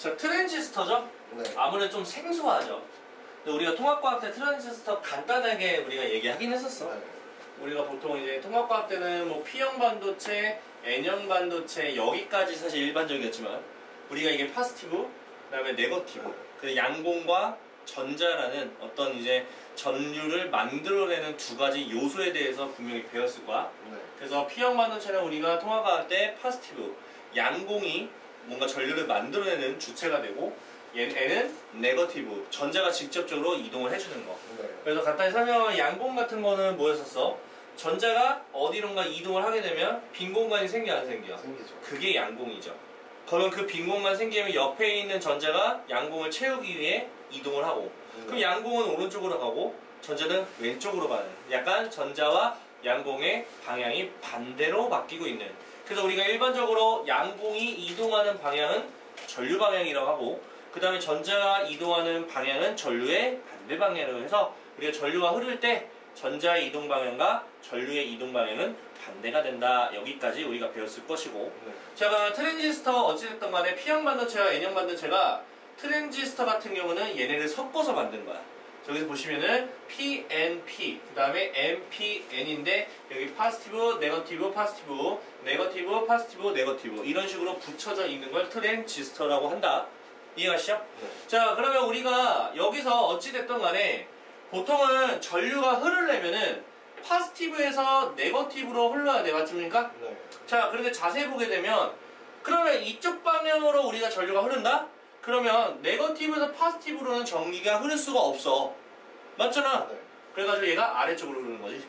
자, 트랜지스터죠? 네. 아무래도 좀 생소하죠. 근데 우리가 통합과학 때 트랜지스터 간단하게 우리가 얘기하긴 했었어. 네. 우리가 보통 이제 통합과학 때는 뭐 P형 반도체, N형 반도체 여기까지 사실 일반적이었지만 우리가 이게 파지티브, 그다음에 네거티브, 그 양공과 전자라는 어떤 이제 전류를 만들어내는 두 가지 요소에 대해서 분명히 배웠을 거야. 네. 그래서 P형 반도체는 우리가 통합과학 때 파지티브, 양공이 뭔가 전류를 만들어내는 주체가 되고, N은 네거티브, 전자가 직접적으로 이동을 해주는 거. 네. 그래서 간단히 설명하면 양공 같은 거는 뭐였었어? 전자가 어디론가 이동을 하게 되면 빈 공간이 생겨 안 생겨? 생기죠. 그게 양공이죠. 그러면 그 빈 공간 생기면 옆에 있는 전자가 양공을 채우기 위해 이동을 하고, 그럼 양공은 오른쪽으로 가고 전자는 왼쪽으로 가는, 약간 전자와 양공의 방향이 반대로 바뀌고 있는. 그래서 우리가 일반적으로 양공이 이동하는 방향은 전류 방향이라고 하고, 그 다음에 전자가 이동하는 방향은 전류의 반대 방향으로 해서 우리가 전류가 흐를 때 전자의 이동 방향과 전류의 이동 방향은 반대가 된다. 여기까지 우리가 배웠을 것이고, 네. 자, 그러면 트랜지스터 어찌됐든 간에 P형 반도체와 N형 반도체가, 트랜지스터 같은 경우는 얘네를 섞어서 만든 거야. 저기서 보시면은 PNP, 그 다음에 NPN인데 여기 파지티브, 네거티브, 파지티브, 네거티브, 파지티브, 네거티브 이런 식으로 붙여져 있는 걸 트랜지스터라고 한다. 이해가시죠? 네. 자, 그러면 우리가 여기서 어찌됐든 간에 보통은 전류가 흐르려면은 파지티브에서 네거티브로 흘러야 돼. 맞습니까? 네. 자, 그런데 자세히 보게 되면 그러면 이쪽 방향으로 우리가 전류가 흐른다? 그러면 네거티브에서 파지티브로는 전기가 흐를 수가 없어. 맞잖아? 네. 그래가지고 얘가 아래쪽으로 흐르는 거지.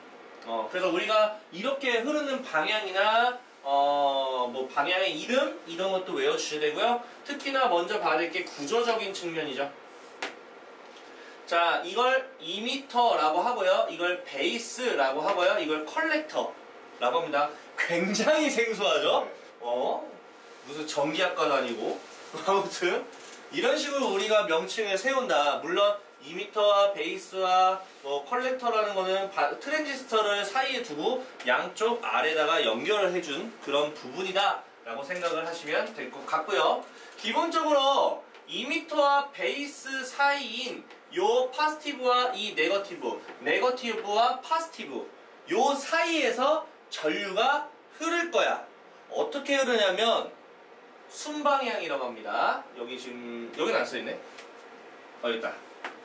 그래서 우리가 이렇게 흐르는 방향이나 뭐 방향의 이름 이런 것도 외워주셔야 되고요. 특히나 먼저 받을 게 구조적인 측면이죠. 자, 이걸 이미터라고 하고요. 이걸 베이스라고 하고요. 이걸 컬렉터라고 합니다. 굉장히 생소하죠? 네. 무슨 전기학과도 아니고. 아무튼 이런 식으로 우리가 명칭을 세운다. 물론 이미터와 베이스와 뭐 컬렉터라는 거는 트랜지스터를 사이에 두고 양쪽 아래다가 연결을 해준 그런 부분이다 라고 생각을 하시면 될 것 같고요. 기본적으로 이미터와 베이스 사이인 요 파지티브와 이 네거티브, 네거티브와 파지티브 요 사이에서 전류가 흐를 거야. 어떻게 흐르냐면 순방향이라고 합니다. 여기 지금 여기는 안 써있네. 여기 있다.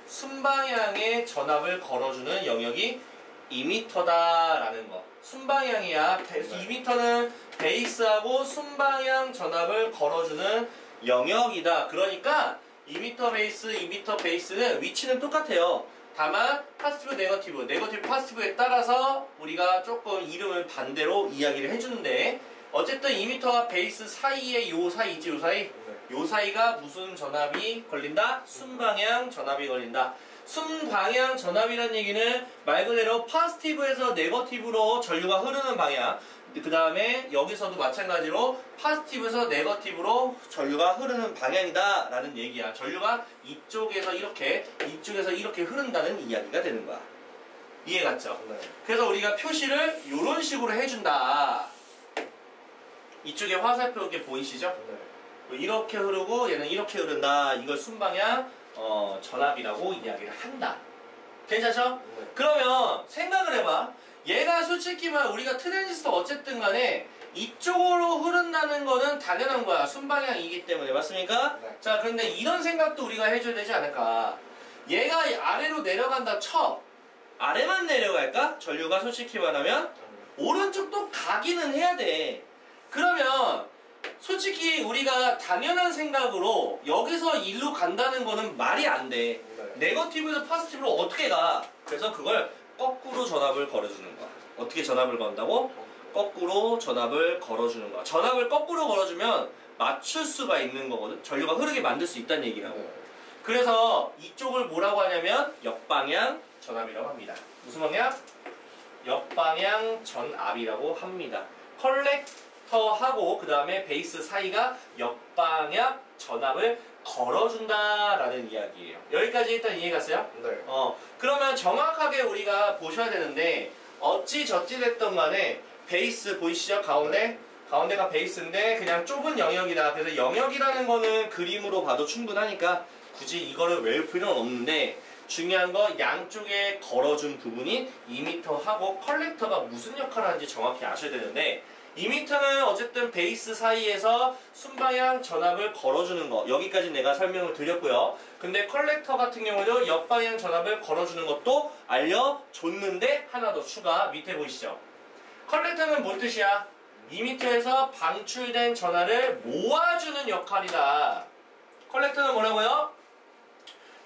순방향의 전압을 걸어주는 영역이 이미터다라는 거. 순방향이야. 이미터는 베이스하고 순방향 전압을 걸어주는 영역이다. 그러니까 이미터 베이스, 이미터 베이스는 위치는 똑같아요. 다만 파지티브, 네거티브, 네거티브, 파지티브에 따라서 우리가 조금 이름을 반대로 이야기를 해주는데, 어쨌든 이미터와 베이스 사이에 요 사이 있지, 요 사이? 네. 요 사이가 무슨 전압이 걸린다? 순방향 전압이 걸린다. 순방향 전압이라는 얘기는 말 그대로 파지티브에서 네거티브로 전류가 흐르는 방향, 그 다음에 여기서도 마찬가지로 파지티브에서 네거티브로 전류가 흐르는 방향이다 라는 얘기야. 전류가 이쪽에서 이렇게 흐른다는 이야기가 되는 거야. 이해 갔죠? 네. 그래서 우리가 표시를 이런 식으로 해준다. 이쪽에 화살표 이렇게 보이시죠? 네. 이렇게 흐르고 얘는 이렇게 흐른다. 이걸 순방향 전압이라고 이야기를 한다. 괜찮죠? 네. 그러면 생각을 해봐. 얘가 솔직히 말 우리가 트랜지스터 어쨌든 간에 이쪽으로 흐른다는 거는 당연한 거야. 순방향이기 때문에. 맞습니까? 네. 자, 그런데 이런 생각도 우리가 해줘야 되지 않을까. 얘가 아래로 내려간다 쳐. 아래만 내려갈까? 전류가 솔직히 말하면 오른쪽도 가기는 해야 돼. 그러면 솔직히 우리가 당연한 생각으로 여기서 일로 간다는 거는 말이 안 돼. 네. 네거티브에서 파지티브로 어떻게 가? 그래서 그걸 거꾸로 전압을 걸어주는 거야. 어떻게 전압을 건다고? 거꾸로 전압을 걸어주는 거야. 전압을 거꾸로 걸어주면 맞출 수가 있는 거거든. 전류가 흐르게 만들 수 있다는 얘기라고. 네. 그래서 이쪽을 뭐라고 하냐면 역방향 전압이라고 합니다. 무슨 방향? 역방향 전압이라고 합니다. 컬렉터하고 그 다음에 베이스 사이가 역방향 전압을 걸어준다라는 이야기예요. 여기까지 일단 이해 갔어요? 네. 그러면 정확하게 우리가 보셔야 되는데 어찌저찌 됐던 간에 베이스 보이시죠? 가운데 가운데가 베이스인데 그냥 좁은 영역이다. 그래서 영역이라는 거는 그림으로 봐도 충분하니까 굳이 이거를 외울 필요는 없는데 중요한 건 양쪽에 걸어준 부분이 이미터하고 컬렉터가 무슨 역할을 하는지 정확히 아셔야 되는데 이미터는 어쨌든 베이스 사이에서 순방향 전압을 걸어주는 거 여기까지 내가 설명을 드렸고요. 근데 컬렉터 같은 경우도 역방향 전압을 걸어주는 것도 알려줬는데 하나 더 추가 밑에 보이시죠? 컬렉터는 뭔 뜻이야? 이미터에서 방출된 전하를 모아주는 역할이다. 컬렉터는 뭐라고요?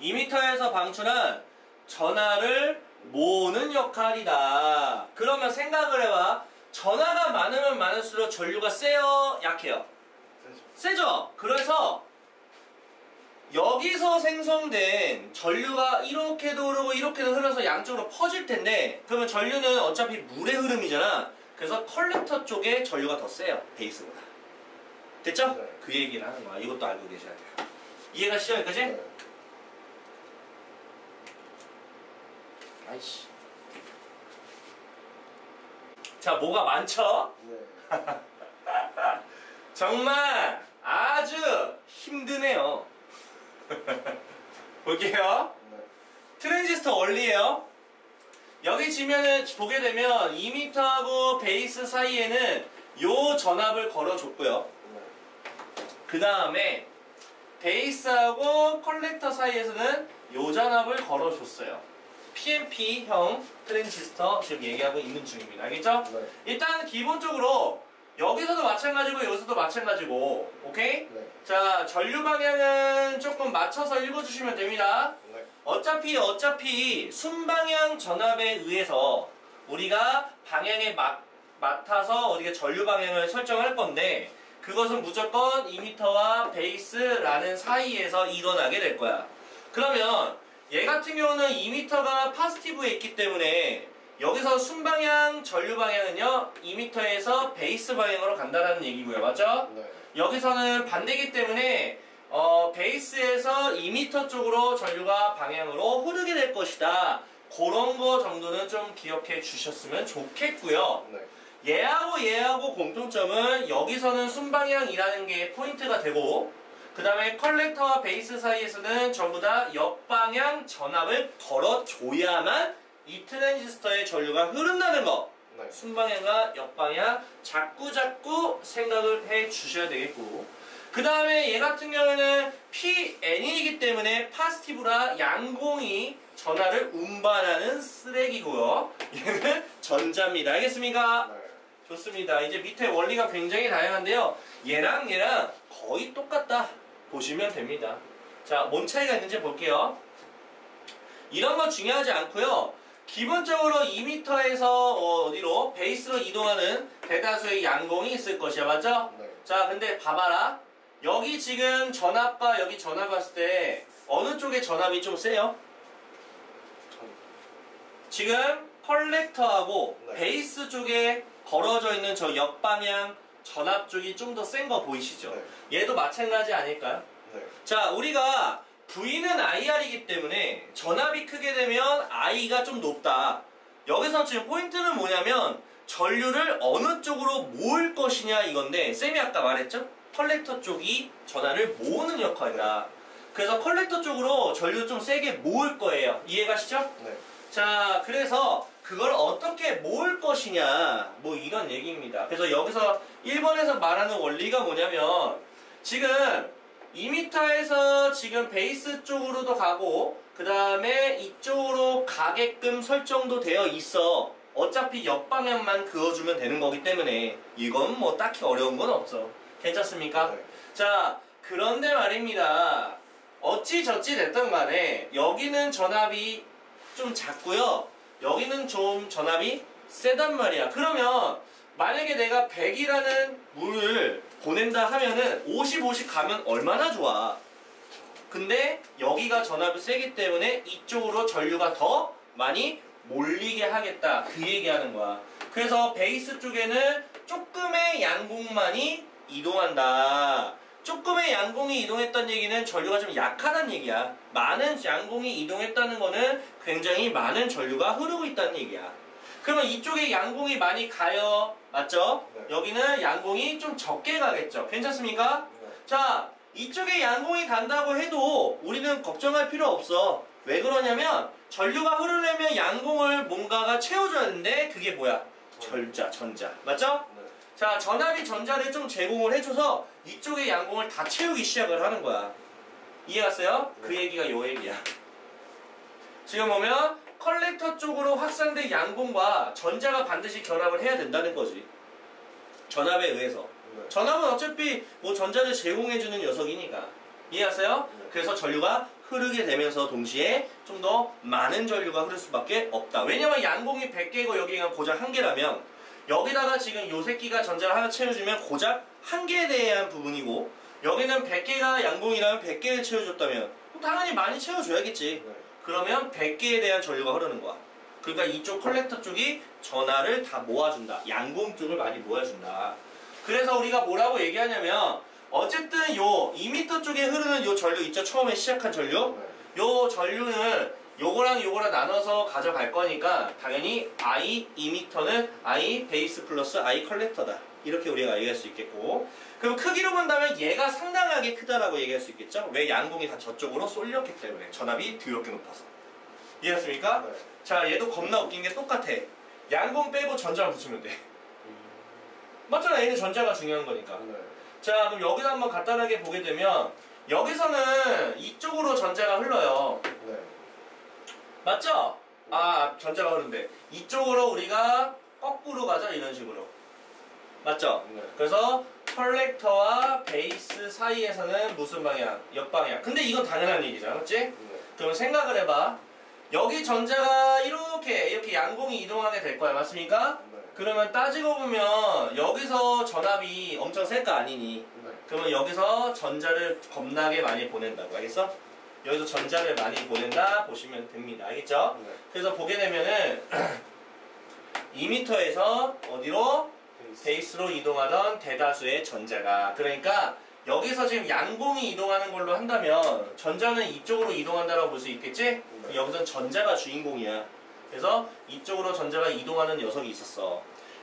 이미터에서 방출한 전하를 모으는 역할이다. 그러면 생각을 해봐. 전하가 많으면 많을수록 전류가 세요? 약해요? 세죠? 그래서 여기서 생성된 전류가 이렇게도 흐르고 이렇게도 흘러서 양쪽으로 퍼질 텐데 그러면 전류는 어차피 물의 흐름이잖아. 그래서 컬렉터 쪽에 전류가 더 세요. 베이스보다. 됐죠? 네. 그 얘기를 하는 거야. 이것도 알고 계셔야 돼요. 이해가 시죠 여기까지? 네. 아이씨. 자, 뭐가 많죠? 네. 정말 아주 힘드네요. 볼게요. 네. 트랜지스터 원리예요. 여기 지면은 보게 되면 2m하고 베이스 사이에는 요 전압을 걸어줬고요. 네. 그 다음에 베이스하고 컬렉터 사이에서는 요 전압을 걸어줬어요. PNP형 트랜지스터 지금 얘기하고 있는 중입니다. 알겠죠? 네. 일단 기본적으로 여기서도 마찬가지고 여기서도 마찬가지고 오케이? 네. 자, 전류 방향은 조금 맞춰서 읽어주시면 됩니다. 네. 어차피 순방향 전압에 의해서 우리가 방향에 맡아서 우리가 전류 방향을 설정할 건데 그것은 무조건 이미터와 베이스라는 사이에서 일어나게 될 거야. 그러면 얘 같은 경우는 이미터가 파스티브에 있기 때문에 여기서 순방향 전류 방향은요 2m에서 베이스 방향으로 간다는 얘기고요. 맞죠? 네. 여기서는 반대이기 때문에 베이스에서 2m 쪽으로 전류가 방향으로 흐르게 될 것이다. 그런 거 정도는 좀 기억해 주셨으면 좋겠고요. 네. 얘하고 공통점은 여기서는 순방향이라는 게 포인트가 되고 그 다음에 컬렉터와 베이스 사이에서는 전부 다 역방향 전압을 걸어줘야만 이 트랜지스터의 전류가 흐른다는 거. 네. 순방향과 역방향 자꾸 생각을 해 주셔야 되겠고 그 다음에 얘 같은 경우에는 PN이기 때문에 파스티브라 양공이 전하를 운반하는 쓰레기고요. 얘는 전자입니다. 알겠습니까? 네. 좋습니다. 이제 밑에 원리가 굉장히 다양한데요. 얘랑 거의 똑같다 보시면 됩니다. 자, 뭔 차이가 있는지 볼게요. 이런 건 중요하지 않고요. 기본적으로 2m에서 어디로? 베이스로 이동하는 대다수의 양공이 있을 것이야. 맞죠? 네. 자, 근데 봐봐라. 여기 지금 전압과 여기 전압 봤을 때 어느 쪽의 전압이 좀 세요? 지금 컬렉터하고 네. 베이스 쪽에 걸어져 있는 저 역방향 전압 쪽이 좀 더 센 거 보이시죠? 네. 얘도 마찬가지 아닐까요? 네. 자, 우리가 V는 IR이기 때문에 전압이 크게 되면 I가 좀 높다. 여기서 지금 포인트는 뭐냐면 전류를 어느 쪽으로 모을 것이냐 이건데 쌤이 아까 말했죠? 컬렉터 쪽이 전하를 모으는 역할이다. 그래서 컬렉터 쪽으로 전류를 좀 세게 모을 거예요. 이해가시죠? 네. 자, 그래서 그걸 어떻게 모을 것이냐 뭐 이런 얘기입니다. 그래서 여기서 1번에서 말하는 원리가 뭐냐면 지금 2m에서 지금 베이스 쪽으로도 가고 그 다음에 이쪽으로 가게끔 설정도 되어 있어. 어차피 역방향만 그어주면 되는 거기 때문에 이건 뭐 딱히 어려운 건 없어. 괜찮습니까? 네. 자, 그런데 말입니다. 어찌저찌 됐든 간에 여기는 전압이 좀 작고요. 여기는 좀 전압이 세단 말이야. 그러면 만약에 내가 100이라는 물을 보낸다 하면은 50, 50 가면 얼마나 좋아. 근데 여기가 전압이 세기 때문에 이쪽으로 전류가 더 많이 몰리게 하겠다. 그 얘기하는 거야. 그래서 베이스 쪽에는 조금의 양공만이 이동한다. 조금의 양공이 이동했다는 얘기는 전류가 좀 약하다는 얘기야. 많은 양공이 이동했다는 거는 굉장히 많은 전류가 흐르고 있다는 얘기야. 그러면 이쪽에 양공이 많이 가요. 맞죠? 네. 여기는 양공이 좀 적게 가겠죠. 괜찮습니까? 네. 자, 이쪽에 양공이 간다고 해도 우리는 걱정할 필요 없어. 왜 그러냐면 전류가 흐르려면 양공을 뭔가가 채워줘야 되는데 그게 뭐야? 전자. 맞죠? 네. 자, 전압이 전자를 좀 제공을 해줘서 이쪽에 양공을 다 채우기 시작을 하는 거야. 이해갔어요? 그 얘기가 요 얘기야. 지금 보면 컬렉터 쪽으로 확산된 양공과 전자가 반드시 결합을 해야 된다는 거지. 전압에 의해서. 네. 전압은 어차피 뭐 전자를 제공해주는 녀석이니까. 이해하세요? 네. 그래서 전류가 흐르게 되면서 동시에 좀 더 많은 전류가 흐를 수밖에 없다. 왜냐면 양공이 100개고 여기가 고작 1개라면 여기다가 지금 요 새끼가 전자를 하나 채워주면 고작 1개에 대한 부분이고 여기는 100개가 양공이라면 100개를 채워줬다면 당연히 많이 채워줘야겠지. 네. 그러면 100개에 대한 전류가 흐르는 거야. 그러니까 이쪽 컬렉터 쪽이 전하를 다 모아준다. 양공 쪽을 많이 모아준다. 그래서 우리가 뭐라고 얘기하냐면 어쨌든 요 2m 쪽에 흐르는 요 전류 있죠? 처음에 시작한 전류? 네. 요 전류는 요거랑 요거랑 나눠서 가져갈 거니까 당연히 I 2m는 I 베이스 플러스 I 컬렉터다. 이렇게 우리가 얘기할 수 있겠고 그럼 크기로 본다면 얘가 상당하게 크다라고 얘기할 수 있겠죠? 왜 양공이 다 저쪽으로 쏠렸기 때문에 전압이 더럽게 높아서. 이해했습니까? 네. 자, 얘도 겁나 웃긴 게 똑같아. 양공 빼고 전자만 붙이면 돼. 맞잖아, 얘는 전자가 중요한 거니까. 네. 자, 그럼 여기서 한번 간단하게 보게 되면 여기서는 이쪽으로 전자가 흘러요. 네. 맞죠? 아, 전자가 흐른대. 이쪽으로 우리가 거꾸로 가자, 이런 식으로. 맞죠? 네. 그래서 컬렉터와 베이스 사이에서는 무슨 방향? 역방향. 근데 이건 당연한 얘기잖아, 맞지? 네. 그럼 생각을 해봐. 여기 전자가 이렇게 양공이 이동하게 될 거야, 맞습니까? 네. 그러면 따지고 보면 여기서 전압이 엄청 셀 거 아니니? 네. 그러면 여기서 전자를 겁나게 많이 보낸다고, 알겠어? 여기서 전자를 많이 보낸다 보시면 됩니다, 알겠죠? 네. 그래서 보게 되면은 2m에서 어디로? 베이스로 이동하던 대다수의 전자가, 그러니까 여기서 지금 양공이 이동하는 걸로 한다면 전자는 이쪽으로 이동한다고 볼 수 있겠지? 네. 여기선 전자가 주인공이야. 그래서 이쪽으로 전자가 이동하는 녀석이 있었어.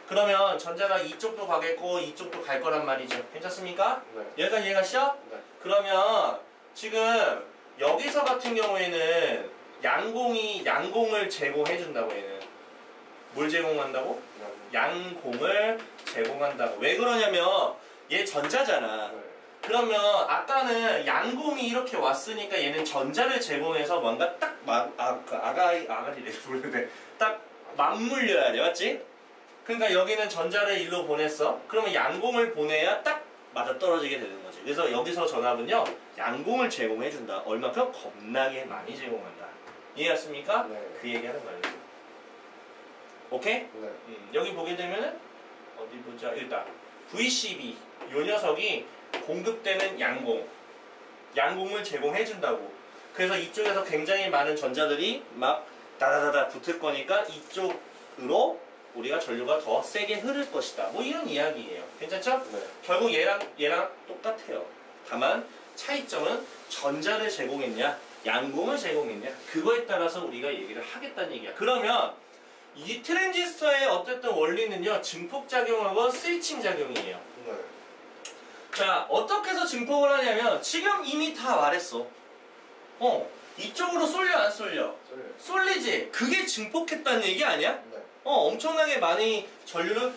그러면 전자가 이쪽도 가겠고 이쪽도 갈 거란 말이죠. 괜찮습니까? 네. 여기까지 이해가시죠? 네. 그러면 지금 여기서 같은 경우에는 양공을 제공해준다고. 얘는 뭘 제공한다고? 양공을 제공한다고. 왜 그러냐면 얘 전자잖아. 네. 그러면 아까는 양공이 이렇게 왔으니까 얘는 전자를 제공해서 뭔가 딱 아가리래 부르는데 딱 맞물려야 돼, 맞지? 그러니까 여기는 전자를 일로 보냈어. 그러면 양공을 보내야 딱 맞아 떨어지게 되는 거지. 그래서 여기서 전압은요 양공을 제공해준다. 얼마큼? 겁나게 많이 제공한다. 이해했습니까? 네. 그 얘기하는 거예요. 오케이? 네. 여기 보게 되면은 어디 보자. 일단 VCB 요 녀석이 공급되는 양공을 제공해준다고. 그래서 이쪽에서 굉장히 많은 전자들이 막 다다다다 붙을 거니까 이쪽으로 우리가 전류가 더 세게 흐를 것이다. 뭐 이런 이야기예요. 괜찮죠? 네. 결국 얘랑 똑같아요. 다만 차이점은 전자를 제공했냐, 양공을 제공했냐, 그거에 따라서 우리가 얘기를 하겠다는 얘기야. 그러면 이 트랜지스터의 어쨌든 원리는요, 증폭작용하고 스위칭작용이에요. 네. 자, 어떻게 해서 증폭을 하냐면 지금 이미 다 말했어. 이쪽으로 쏠려 안 쏠려? 소리요. 쏠리지. 그게 증폭했다는 얘기 아니야? 네. 엄청나게 많이 전류를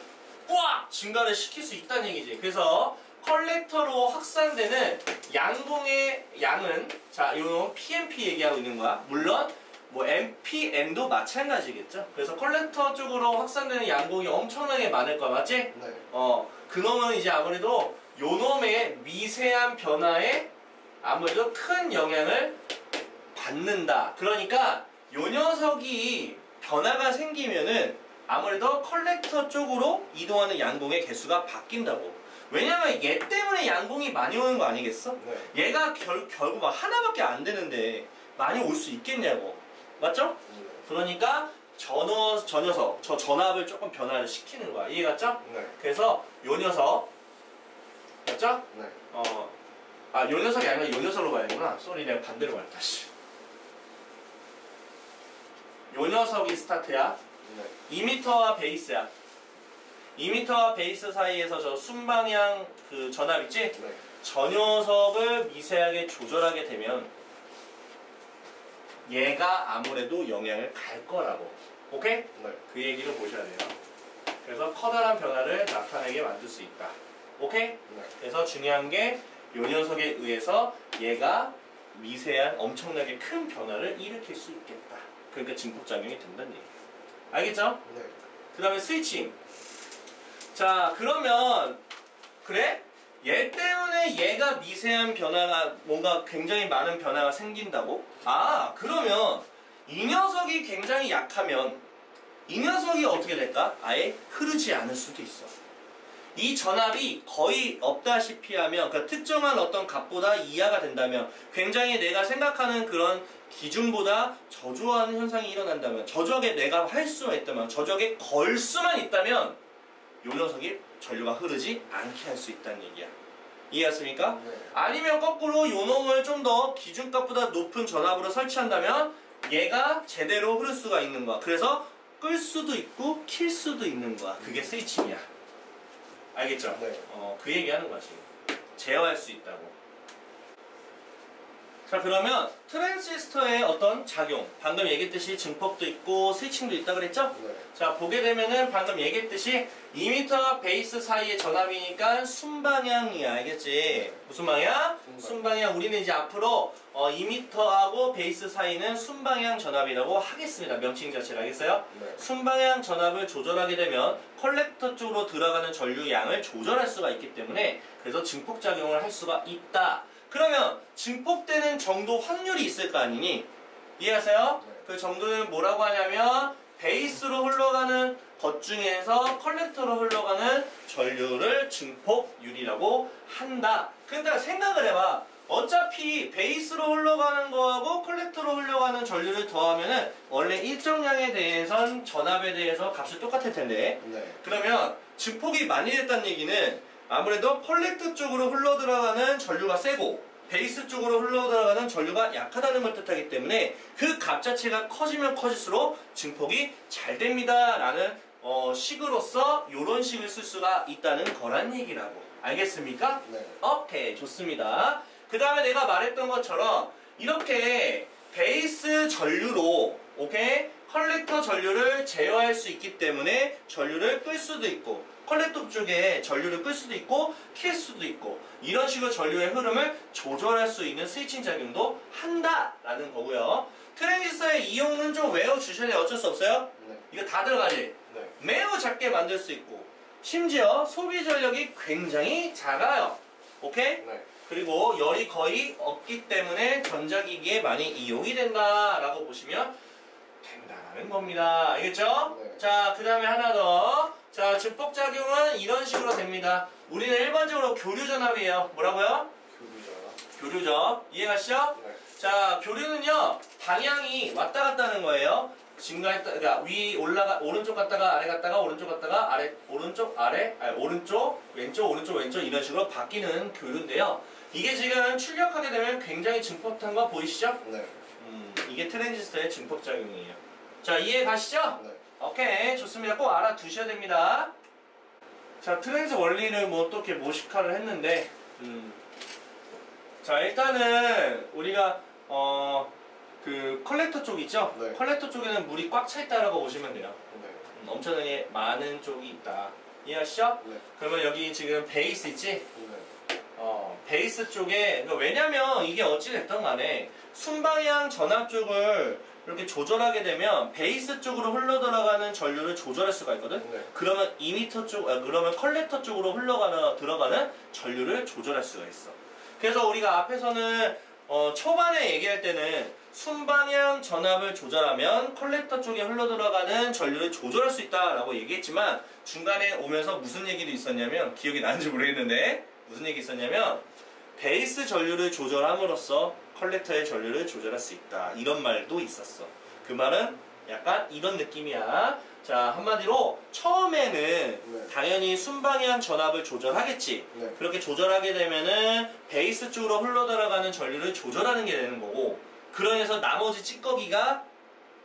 꽉 증가를 시킬 수 있다는 얘기지. 그래서 컬렉터로 확산되는 양공의 양은, 자, 요 PMP 얘기하고 있는 거야. 물론 뭐 MPM도 마찬가지겠죠. 그래서 컬렉터 쪽으로 확산되는 양공이 엄청나게 많을 거야, 맞지? 네. 그놈은 이제 아무래도 요놈의 미세한 변화에 아무래도 큰 영향을 받는다. 그러니까 요 녀석이 변화가 생기면은 아무래도 컬렉터 쪽으로 이동하는 양공의 개수가 바뀐다고. 왜냐면 얘 때문에 양공이 많이 오는 거 아니겠어? 네. 얘가 결국 막 하나밖에 안 되는데 많이 올 수 있겠냐고. 맞죠? 네. 그러니까 저 녀석, 저 전압을 조금 변화를 시키는 거야. 이해갔죠? 네. 그래서 요 녀석, 맞죠? 네. 요 녀석이 아니라 요 녀석으로 가야 되구나. 쏘리, 내가 반대로 말했다, 씨. 요 녀석이 스타트야. 네. 2m와 베이스야. 2m와 베이스 사이에서 저 순방향 그 전압 있지? 네. 저 녀석을 미세하게 조절하게 되면 얘가 아무래도 영향을 갈 거라고. 오케이? 네. 그 얘기를 보셔야 돼요. 그래서 커다란 변화를 나타내게 만들 수 있다. 오케이? 네. 그래서 중요한 게 이 녀석에 의해서 얘가 미세한 엄청나게 큰 변화를 일으킬 수 있겠다. 그러니까 증폭작용이 된다는 얘기. 알겠죠? 네. 그 다음에 스위칭. 자, 그러면 그래? 얘 때문에 얘가 미세한 변화가 뭔가 굉장히 많은 변화가 생긴다고? 아, 그러면 이 녀석이 굉장히 약하면 이 녀석이 어떻게 될까? 아예 흐르지 않을 수도 있어. 이 전압이 거의 없다시피 하면, 그러니까 특정한 어떤 값보다 이하가 된다면, 굉장히 내가 생각하는 그런 기준보다 저조하는 현상이 일어난다면, 저조하게 내가 할 수만 있다면, 저조하게 걸 수만 있다면 이 녀석이 전류가 흐르지 않게 할 수 있다는 얘기야. 이해했습니까? 네. 아니면 거꾸로 요 놈을 좀 더 기준값보다 높은 전압으로 설치한다면 얘가 제대로 흐를 수가 있는 거야. 그래서 끌 수도 있고 킬 수도 있는 거야. 그게 스위칭이야. 알겠죠? 네. 그 얘기하는 거지. 제어할 수 있다고. 자, 그러면 트랜시스터의 어떤 작용, 방금 얘기했듯이 증폭도 있고 스위칭도 있다 그랬죠? 네. 자, 보게 되면은 방금 얘기했듯이 2m와 베이스 사이의 전압이니까 순방향이야. 알겠지? 무슨 방향? 순방향. 우리는 이제 앞으로 2m하고 베이스 사이는 순방향 전압이라고 하겠습니다. 명칭 자체를. 알겠어요? 네. 순방향 전압을 조절하게 되면 컬렉터 쪽으로 들어가는 전류 양을 조절할 수가 있기 때문에 그래서 증폭작용을 할 수가 있다. 그러면 증폭되는 정도 확률이 있을 거 아니니? 이해하세요? 네. 그 정도는 뭐라고 하냐면 베이스로 흘러가는 것 중에서 컬렉터로 흘러가는 전류를 증폭율이라고 한다. 그러니까 생각을 해봐. 어차피 베이스로 흘러가는 거하고 컬렉터로 흘러가는 전류를 더하면은 원래 일정량에 대해선 전압에 대해서 값이 똑같을 텐데. 네. 그러면 증폭이 많이 됐다는 얘기는 아무래도 컬렉터 쪽으로 흘러들어가는 전류가 세고 베이스 쪽으로 흘러들어가는 전류가 약하다는 걸 뜻하기 때문에 그 값 자체가 커지면 커질수록 증폭이 잘 됩니다 라는 식으로서 이런 식을 쓸 수가 있다는 거란 얘기라고. 알겠습니까? 네. 오케이, 좋습니다. 그 다음에 내가 말했던 것처럼 이렇게 베이스 전류로 오케이? 컬렉터 전류를 제어할 수 있기 때문에 전류를 끌 수도 있고 컬렉터 쪽에 전류를 끌 수도 있고 킬 수도 있고 이런 식으로 전류의 흐름을 조절할 수 있는 스위칭 작용도 한다라는 거고요. 트랜지스터의 이용은 좀 외워주셔야 돼요. 어쩔 수 없어요. 네. 이거 다 들어가지. 네. 매우 작게 만들 수 있고 심지어 소비 전력이 굉장히 작아요. 오케이? 네. 그리고 열이 거의 없기 때문에 전자기기에 많이 이용이 된다라고 보시면 된다라는 겁니다. 알겠죠? 네. 자, 그 다음에 하나 더. 자, 증폭작용은 이런 식으로 됩니다. 우리는 일반적으로 교류전압이에요. 뭐라고요? 교류전압. 교류전. 이해가시죠? 네. 자, 교류는요, 방향이 왔다 갔다 하는 거예요. 증가했다, 그러니까 위 올라가, 오른쪽 갔다가 아래 갔다가 오른쪽 갔다가 아래, 오른쪽, 아래, 아니, 오른쪽, 왼쪽, 오른쪽, 왼쪽 이런 식으로 바뀌는 교류인데요. 이게 지금 출력하게 되면 굉장히 증폭한 거 보이시죠? 네. 이게 트랜지스터의 증폭작용이에요. 자, 이해 가시죠? 네. 오케이, 좋습니다. 꼭 알아두셔야 됩니다. 자, 트랜스 원리를 뭐 또 이렇게 모식화를 했는데, 자, 일단은 우리가 그 컬렉터 쪽 있죠? 네. 컬렉터 쪽에는 물이 꽉 차 있다라고 보시면 돼요. 네. 엄청나게 많은 쪽이 있다. 이해하시죠? 네. 그러면 여기 지금 베이스 있지? 네. 베이스 쪽에, 그러니까 왜냐면 이게 어찌됐든 간에 순방향 전압 쪽을 이렇게 조절하게 되면 베이스 쪽으로 흘러들어가는 전류를 조절할 수가 있거든? 네. 그러면 2m 쪽, 그러면 컬렉터 쪽으로 들어가는 전류를 조절할 수가 있어. 그래서 우리가 앞에서는 초반에 얘기할 때는 순방향 전압을 조절하면 컬렉터 쪽에 흘러들어가는 전류를 조절할 수 있다라고 얘기했지만 중간에 오면서 무슨 얘기도 있었냐면 기억이 나는지 모르겠는데 무슨 얘기 있었냐면 베이스 전류를 조절함으로써 컬렉터의 전류를 조절할 수 있다 이런 말도 있었어. 그 말은 약간 이런 느낌이야. 자, 한마디로 처음에는 네. 당연히 순방향 전압을 조절하겠지. 네. 그렇게 조절하게 되면은 베이스 쪽으로 흘러들어가는 전류를 조절하는 게 되는 거고 그러면서 나머지 찌꺼기가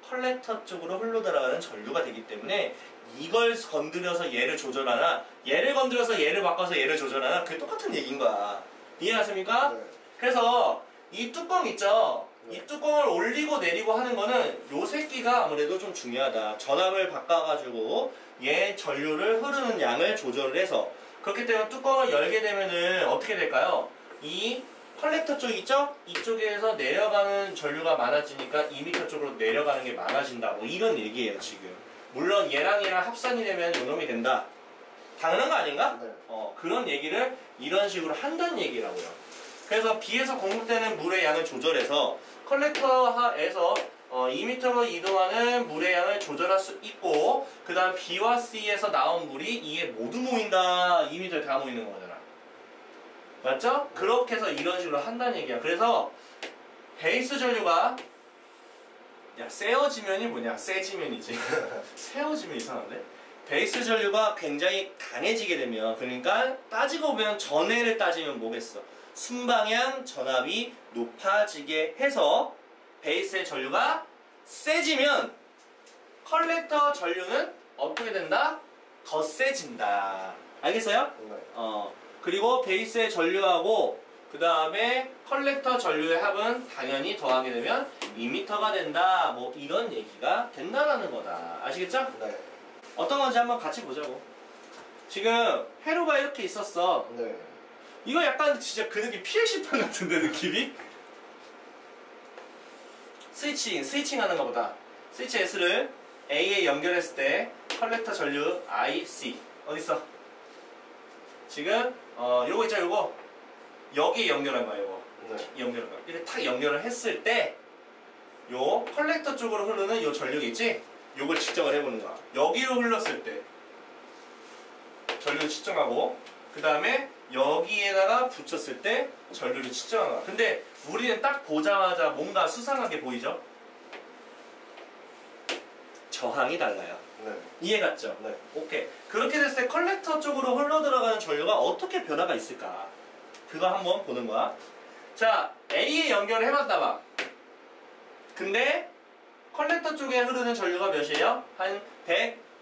컬렉터 쪽으로 흘러 들어가는 전류가 되기 때문에 이걸 건드려서 얘를 조절하나 얘를 건드려서 얘를 바꿔서 얘를 조절하나 그게 똑같은 얘기인 거야. 이해하십니까? 네. 그래서 이 뚜껑 있죠? 네. 이 뚜껑을 올리고 내리고 하는 거는 요 새끼가 아무래도 좀 중요하다. 전압을 바꿔가지고 얘 전류를 흐르는 양을 조절을 해서 그렇기 때문에 뚜껑을 열게 되면은 어떻게 될까요? 이 컬렉터 쪽 있죠? 이쪽에서 내려가는 전류가 많아지니까 2m 쪽으로 내려가는 게 많아진다. 뭐 이런 얘기예요 지금. 물론 얘랑 얘랑 합산이 되면 요놈이 된다. 당연한 거 아닌가? 네. 그런 얘기를 이런 식으로 한다는 얘기라고요. 그래서 B에서 공급되는 물의 양을 조절해서 컬렉터에서 2m로 이동하는 물의 양을 조절할 수 있고 그 다음 B와 C에서 나온 물이 이에 모두 모인다. 2m에 다 모이는 거잖아. 맞죠? 그렇게 해서 이런 식으로 한다는 얘기야. 그래서 베이스 전류가 세어지면이 뭐냐? 세지면이지. 세어지면 이상한데? 베이스 전류가 굉장히 강해지게 되면 그러니까 따지고 보면 전해를 따지면 뭐겠어? 순방향 전압이 높아지게 해서 베이스의 전류가 세지면 컬렉터 전류는 어떻게 된다? 더 세진다. 알겠어요? 네. 그리고 베이스의 전류하고 그 다음에 컬렉터 전류의 합은 당연히 더하게 되면 2m가 된다. 뭐 이런 얘기가 된다라는 거다. 아시겠죠? 네. 어떤 건지 한번 같이 보자고. 지금 회로가 이렇게 있었어. 네. 이거 약간 진짜 그 느낌 PLC판 같은데 느낌이? 스위칭 하는 것보다 스위치 S를 A에 연결했을 때 컬렉터 전류 IC 어딨어? 지금 요거 있죠 요거 여기에 연결한 거야 요거 네. 연결한 거야 이렇게 탁 연결을 했을 때 요 컬렉터 쪽으로 흐르는 요 전류가 있지? 요걸 측정을 해보는 거야. 여기로 흘렀을 때 전류를 측정하고 그 다음에 여기에다가 붙였을 때 전류를 측정한 거야. 근데 우리는 딱 보자마자 뭔가 수상하게 보이죠? 저항이 달라요. 네. 이해 갔죠? 네. 오케이. 그렇게 됐을 때 컬렉터 쪽으로 흘러 들어가는 전류가 어떻게 변화가 있을까? 그거 한번 보는 거야. 자, A에 연결을 해봤다 봐. 근데 컬렉터 쪽에 흐르는 전류가 몇이에요? 한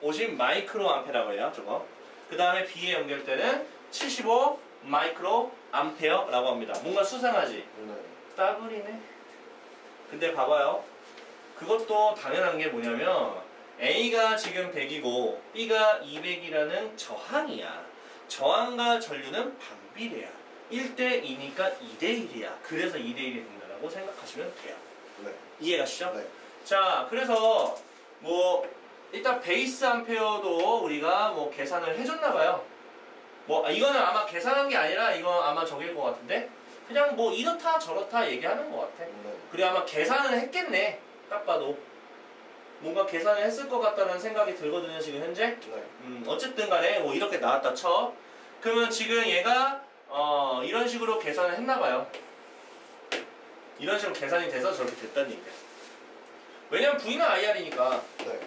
150 마이크로 암페라고 해요, 저거. 그 다음에 B에 연결되는 75 마이크로 암페어라고 합니다. 뭔가 수상하지? 네. 따블이네. 근데 봐봐요. 그것도 당연한 게 뭐냐면 A가 지금 100이고 B가 200이라는 저항이야. 저항과 전류는 반비례야. 1대 2니까 2대 1이야. 그래서 2대 1이 된다고 생각하시면 돼요. 네. 이해가시죠? 네. 자, 그래서 뭐 일단 베이스 암페어도 우리가 뭐 계산을 해줬나봐요. 뭐 이거는 아마 계산한 게 아니라 이거 아마 저길 것 같은데 그냥 뭐 이렇다 저렇다 얘기하는 것 같아. 네. 그래 아마 계산을 했겠네. 딱 봐도 뭔가 계산을 했을 것 같다는 생각이 들거든요 지금 현재. 네. 어쨌든 간에 뭐 이렇게 나왔다 쳐. 그러면 지금 얘가 이런 식으로 계산을 했나봐요. 이런 식으로 계산이 돼서 저렇게 됐다는 얘기야. 왜냐면 V는 IR이니까. 네.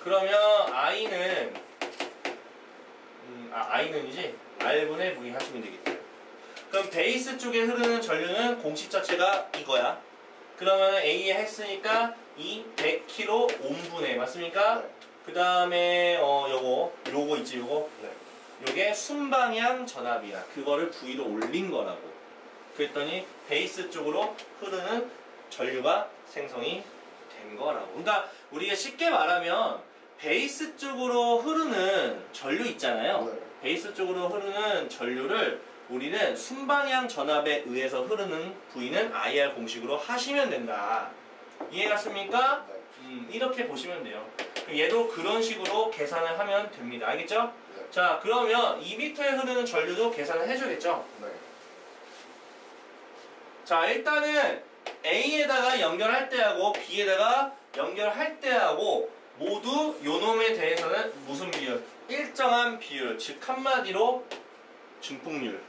그러면 I는 I는이지 R분의 V 하시면 되겠죠. 그럼 베이스 쪽에 흐르는 전류는 공식 자체가 이거야. 그러면 A에 했으니까 이 100kg 옴분의 맞습니까? 네. 그 다음에 요거 있지 요거. 네. 요게 순방향 전압이야. 그거를 V로 올린 거라고. 그랬더니 베이스 쪽으로 흐르는 전류가 생성이 된 거라고. 그러니까 우리가 쉽게 말하면 베이스 쪽으로 흐르는 전류 있잖아요. 네. 베이스 쪽으로 흐르는 전류를 우리는 순방향 전압에 의해서 흐르는 V는 IR 공식으로 하시면 된다. 이해갔습니까? 네. 이렇게 보시면 돼요. 얘도 그런 식으로 계산을 하면 됩니다. 알겠죠? 네. 자, 그러면 2m에 흐르는 전류도 계산을 해줘야겠죠? 네. 자, 일단은 A에다가 연결할 때하고 B에다가 연결할 때하고 모두 요놈에 대해서는 무슨 비율? 일정한 비율, 즉 한마디로 증폭률.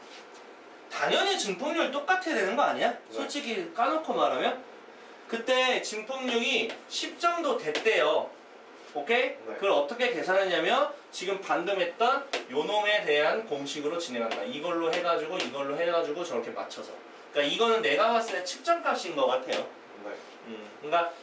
당연히 증폭률 똑같아야 되는 거 아니야? 네. 솔직히 까놓고 말하면 그때 증폭률이 10 정도 됐대요. 오케이? 네. 그걸 어떻게 계산하냐면 지금 방금 했던 요놈에 대한 공식으로 진행한다. 이걸로 해가지고 저렇게 맞춰서. 그러니까 이거는 내가 봤을 때 측정값인 것 같아요. 네. 그러니까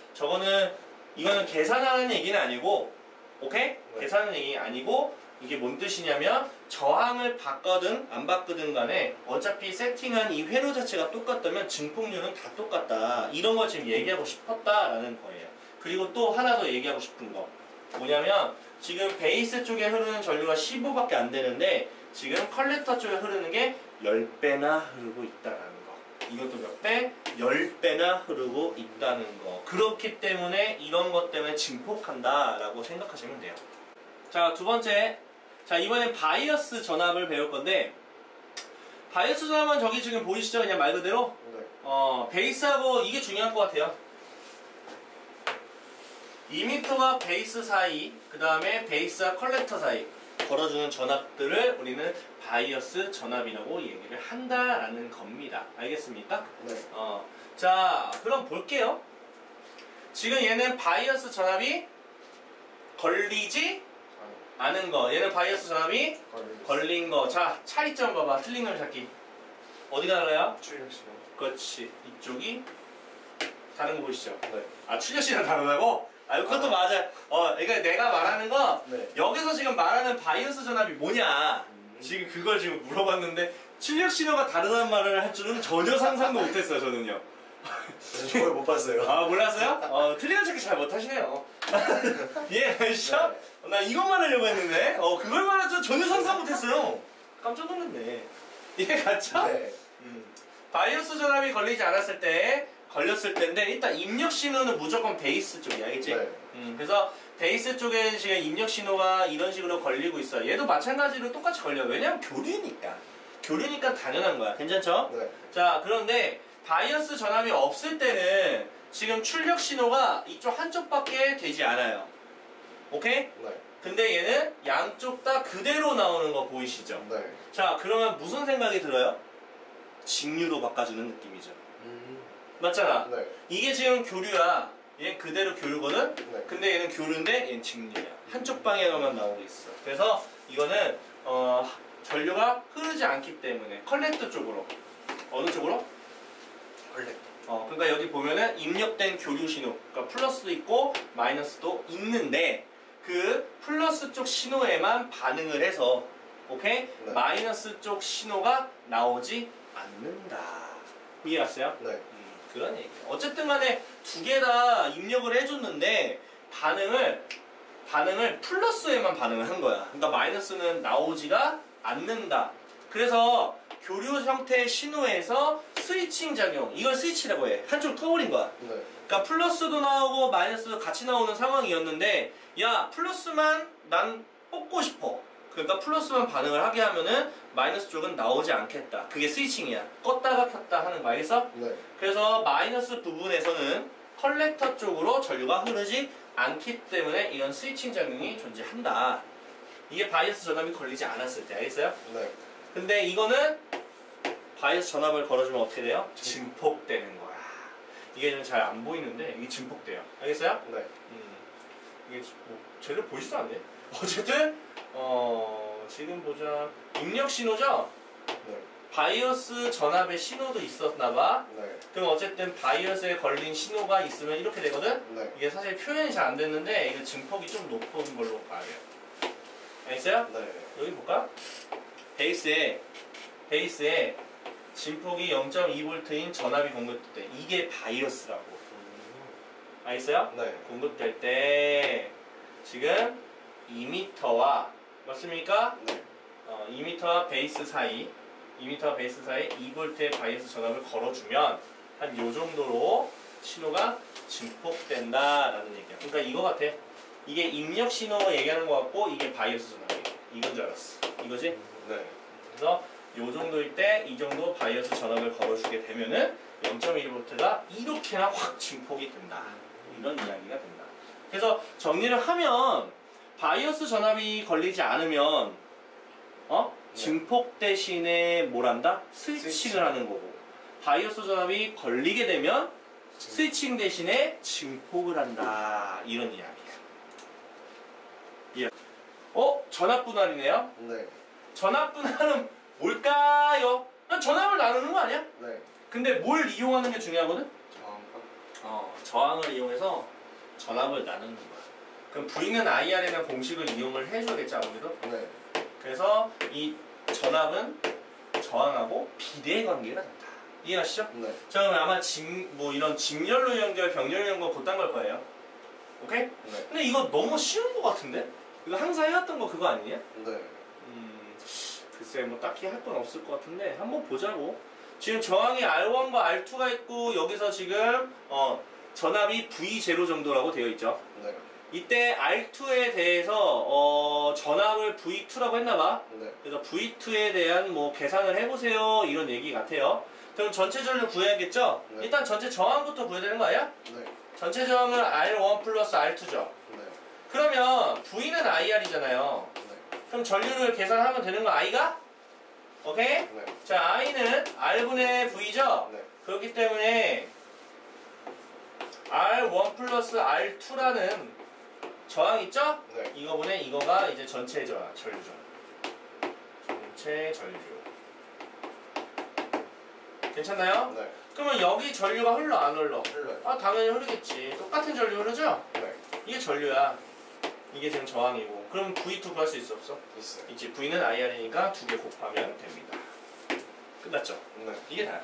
이거는 계산하는 얘기는 아니고, 오케이? 네. 계산하는 얘기 아니고 이게 뭔 뜻이냐면 저항을 바꿔든 안 바꾸든 간에 어차피 세팅한 이 회로 자체가 똑같다면 증폭률은 다 똑같다. 이런 걸 지금 얘기하고 싶었다라는 거예요. 그리고 또 하나 더 얘기하고 싶은 거 뭐냐면 지금 베이스 쪽에 흐르는 전류가 15밖에 안 되는데 지금 컬렉터 쪽에 흐르는 게 10배나 흐르고 있다는 거. 이것도 몇 배? 10배나 흐르고 있다는 거. 그렇기 때문에 이런 것 때문에 증폭한다 라고 생각하시면 돼요. 자, 두 번째. 자, 이번엔 바이어스 전압을 배울 건데 바이어스 전압은 저기 지금 보이시죠? 그냥 말 그대로 네. 베이스하고 이게 중요할 것 같아요. 이미터와 베이스 사이, 그 다음에 베이스와 컬렉터 사이 걸어주는 전압들을 우리는 바이어스 전압이라고 얘기를 한다라는 겁니다. 알겠습니까? 네. 자, 그럼 볼게요. 지금 얘는 바이어스 전압이 걸리지 않은 거. 얘는 바이어스 전압이 걸린 거. 자, 차이점 봐봐. 틀린 걸 찾기. 어디가 달라요? 출력시간. 그렇지. 이쪽이 다른 거 보이시죠? 네. 아, 출력시간 다르다고? 아, 그것도 맞아. 그러니까 내가 말하는 거 네. 여기서 지금 말하는 바이어스 전압이 뭐냐? 지금 그걸 지금 물어봤는데 출력 신호가 다르다는 말을 할 줄은 전혀 상상도 못했어요, 저는요. 저걸 못 봤어요. 아, 몰랐어요? 틀린 거 찾기 잘 못하시네요. 예, 샵? 나 이것만 하려고 했는데 그걸 말할 줄 전혀 상상 못했어요. 깜짝 놀랐네. 이해 갔죠? 네. 바이오스 전압이 걸리지 않았을 때 걸렸을 때인데 일단 입력 신호는 무조건 베이스 쪽이야, 알겠지? 네. 그래서 베이스 쪽에 지금 입력 신호가 이런 식으로 걸리고 있어요. 얘도 마찬가지로 똑같이 걸려요. 왜냐면 교류니까 당연한 거야. 괜찮죠? 네. 자, 그런데 바이오스 전압이 없을 때는 지금 출력 신호가 이쪽 한쪽밖에 되지 않아요. 오케이? 네. 근데 얘는 양쪽 다 그대로 나오는 거 보이시죠? 네. 자, 그러면 무슨 생각이 들어요? 직류로 바꿔주는 느낌이죠. 맞잖아. 네. 이게 지금 교류야. 얘는 그대로 교류거든? 네. 근데 얘는 교류인데 얘는 직류야. 한쪽 방향으로만 나오고 있어. 그래서 이거는 전류가 흐르지 않기 때문에 컬렉터 쪽으로. 어느 쪽으로? 컬렉터. 그러니까 여기 보면은 입력된 교류 신호, 그러니까 플러스도 있고 마이너스도 있는데 그 플러스 쪽 신호에만 반응을 해서, 오케이? 네. 마이너스 쪽 신호가 나오지 않는다. 이해갔어요? 네. 그런 얘기예요. 어쨌든 간에 두 개 다 입력을 해줬는데 반응을 플러스에만 반응을 한 거야. 그러니까 마이너스는 나오지가 않는다. 그래서 교류 형태의 신호에서 스위칭 작용, 이걸 스위치라고 해. 한쪽을 꺼버린 거야. 네. 그러니까 플러스도 나오고 마이너스도 같이 나오는 상황이었는데, 야, 플러스만 난 뽑고 싶어. 그러니까 플러스만 반응을 하게 하면은 마이너스 쪽은 나오지 않겠다. 그게 스위칭이야. 껐다가 켰다 하는 거 알겠어? 네. 그래서 마이너스 부분에서는 컬렉터 쪽으로 전류가 흐르지 않기 때문에 이런 스위칭 작용이 존재한다. 이게 바이어스 전압이 걸리지 않았을 때, 알겠어요? 네. 근데 이거는 바이어스 전압을 걸어주면 어떻게 돼요? 증폭되는 거야. 이게 좀 잘 안 보이는데 이게 증폭돼요. 알겠어요? 네. 이게 뭐 제대로 보이지도 않네. 어쨌든 지금 보자. 입력 신호죠? 네. 바이어스 전압의 신호도 있었나봐. 네. 그럼 어쨌든 바이어스에 걸린 신호가 있으면 이렇게 되거든? 네. 이게 사실 표현이 잘 안 됐는데 이거 증폭이 좀 높은 걸로 봐야 돼요. 알겠어요? 네. 여기 볼까? 베이스에 진폭이 0.2V인 전압이 공급될 때 이게 바이어스라고. 알겠어요? 네. 공급될 때 지금 2m와 맞습니까? 네. 2m와 베이스 사이 2V의 바이어스 전압을 걸어주면 한 요 정도로 신호가 증폭된다라는 얘기야. 그러니까 이거 같아. 이게 입력 신호 얘기하는 거 같고 이게 바이어스 전압이야. 이건 줄 알았어. 이거지? 네. 그래서 요 정도일 때 이 정도 바이어스 전압을 걸어주게 되면은 0.1V가 이렇게나 확 증폭이 된다. 이런 이야기가 된다. 그래서 정리를 하면 바이어스 전압이 걸리지 않으면 증폭 대신에 뭘 한다? 스위칭을 하는 거고, 바이어스 전압이 걸리게 되면 스위칭 대신에 증폭을 한다. 이런 이야기야. 예. 전압 분할이네요. 네. 전압 분할은 뭘까요? 그냥 전압을 나누는 거 아니야? 네. 근데 뭘 이용하는 게 중요하거든? 저항을 이용해서 전압을 나누는 거야. 그럼 V는 IR이라는 공식을 이용을 해줘야겠지 아무래도. 네. 그래서 이 전압은 저항하고 비례의 관계가 된다. 이해하시죠? 네. 자 그럼 아마 뭐 이런 직렬로 연결, 병렬로 연결 그딴 걸 거예요. 오케이? 네. 근데 이거 너무 쉬운 거 같은데? 이거 항상 해왔던 거 그거 아니냐? 네. 글쎄 뭐 딱히 할 건 없을 것 같은데 한번 보자고. 지금 저항이 R1과 R2가 있고 여기서 지금 전압이 V0 정도라고 되어 있죠. 네. 이때 R2에 대해서 전압을 V2라고 했나봐. 네. 그래서 V2에 대한 뭐 계산을 해보세요 이런 얘기 같아요. 그럼 전체 전류 구해야겠죠? 네. 일단 전체 저항부터 구해야 되는 거 아니야? 네. 전체 저항은 R1 플러스 R2죠. 네. 그러면 V는 IR이잖아요. 네. 그럼 전류를 계산하면 되는 거 I가? 오케이? 네. 자 I는 R분의 V죠? 네. 그렇기 때문에 R1 플러스 R2라는 저항 있죠? 네. 이거분의 이거가 이제 전체 저항, 전류죠. 전체 전류. 괜찮나요? 네. 그러면 여기 전류가 흘러 안 흘러? 흘러요. 아 당연히 흐르겠지. 똑같은 전류 흐르죠? 네. 이게 전류야. 이게 지금 저항이고. 그럼 V2 구할 수 있어 없어? 있어요. 있지. V는 IR이니까 두 개 곱하면 됩니다. 끝났죠? 네. 이게 다야.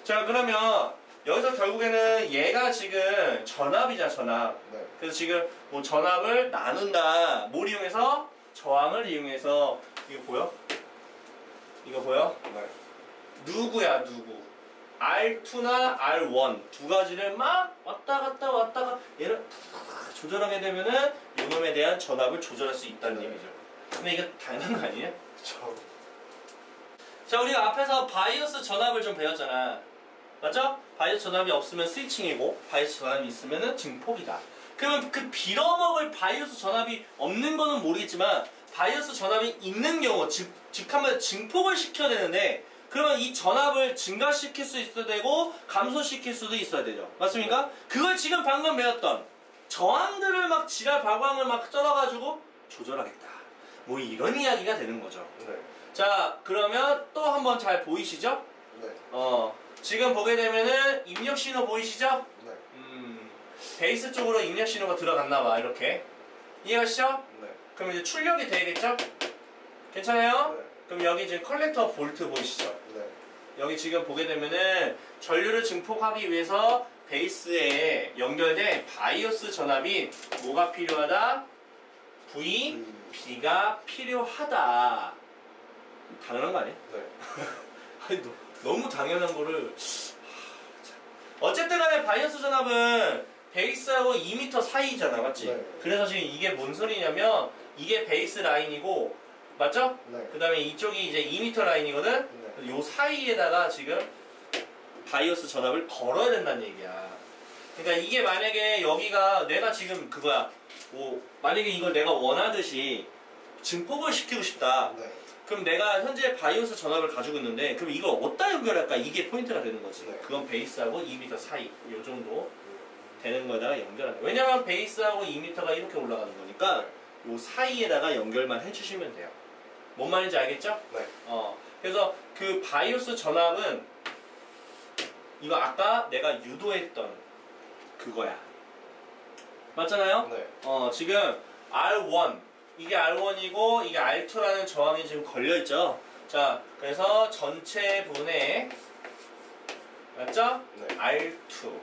자 그러면 여기서 결국에는 얘가 지금 전압이잖아 전압. 네. 그래서 지금 뭐 전압을 나눈다. 뭘 이용해서? 저항을 이용해서. 이거 보여? 이거 보여? 네. 누구야 누구? R2나 R1 두 가지를 막 왔다 갔다 얘를 조절하게 되면은 이놈에 대한 전압을 조절할 수 있다는 네. 얘기죠. 근데 이게 당연한 거 아니에요? 그쵸. 자 우리가 앞에서 바이오스 전압을 좀 배웠잖아. 맞죠? 바이오스 전압이 없으면 스위칭이고 바이오스 전압이 있으면 증폭이다. 그러면 그 빌어먹을 바이오스 전압이 없는 거는 모르겠지만 바이오스 전압이 있는 경우 즉 하면 증폭을 시켜야 되는데 그러면 이 전압을 증가시킬 수 있어야 되고 감소시킬 수도 있어야 되죠. 맞습니까? 그걸 지금 방금 배웠던 저항들을 막 지랄 발광을 막 썰어가지고 조절하겠다. 뭐 이런 이야기가 되는 거죠. 네. 자 그러면 또 한번 잘 보이시죠? 네. 지금 보게 되면은 입력 신호 보이시죠? 네. 베이스 쪽으로 입력 신호가 들어갔나봐 이렇게. 이해가시죠? 네. 그럼 이제 출력이 되겠죠? 괜찮아요? 네. 그럼 여기 지금 컬렉터 볼트 보이시죠? 네. 여기 지금 보게 되면은 전류를 증폭하기 위해서 베이스에 연결된 바이오스 전압이 뭐가 필요하다? V, B가 필요하다. 당연한 거 아니야? 네. 아니, 너무 당연한 거를. 어쨌든 간에 바이오스 전압은 베이스하고 2m 사이잖아, 맞지? 네. 그래서 지금 이게 뭔 소리냐면 이게 베이스 라인이고, 맞죠? 네. 그 다음에 이쪽이 이제 2m 라인이거든? 네. 요 사이에다가 지금 바이오스 전압을 걸어야 된다는 얘기야. 그러니까 이게 만약에 여기가 내가 지금 그거야. 뭐 만약에 이걸 내가 원하듯이 증폭을 시키고 싶다. 네. 그럼 내가 현재 바이오스 전압을 가지고 있는데 그럼 이걸 어디다 연결할까? 이게 포인트가 되는 거지. 네. 그건 베이스하고 2m 사이 요 정도 되는 거에다가 연결하는 거야. 왜냐면 베이스하고 2m가 이렇게 올라가는 거니까 요 사이에다가 연결만 해주시면 돼요. 뭔 말인지 알겠죠? 네. 그래서 그 바이오스 전압은 이거 아까 내가 유도했던 그거야. 맞잖아요? 네. 지금 R1 이게 R1이고 이게 R2라는 저항이 지금 걸려있죠. 자, 그래서 전체 분의 맞죠? 네. R2